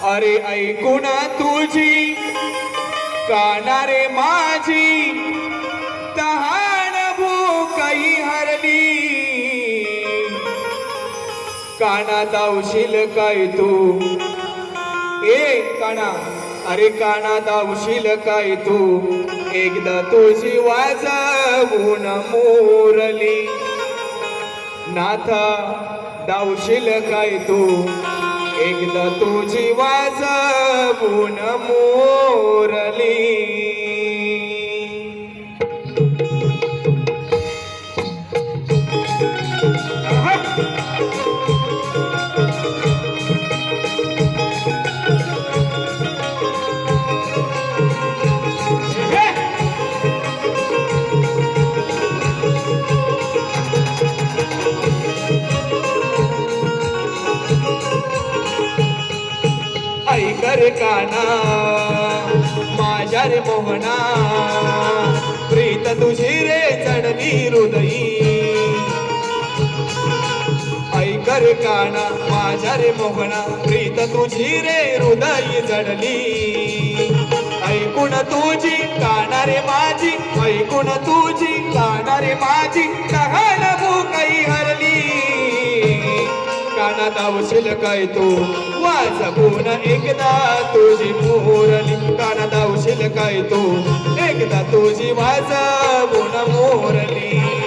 अरे ऐकून तुझी कानारे माझी तहान भूकही हरली. कानात आवशील काय तू ए काना, अरे कानात आवशील काय तू एकदा तुझी वाजवून मोरली. नाथा दावशील काय तू एकदा तुझी वाजवून मोरली. ऐकर काना माझ्या रे मोहना, प्रीत तुझी रे चढली हृदयी. ऐकर काना माझ्या रे मोहना, प्रीत तुझी रे हृदयी जडली. ऐकून तुझी काना रे माझी, ऐकून तुझी काना रे माझी तहान भूकही हरली. कानात आवशील काय तू वाजवून एकदा तुझी मोरली. कानात आवशील काय तू एकदा तुझी वाजवून मोरली.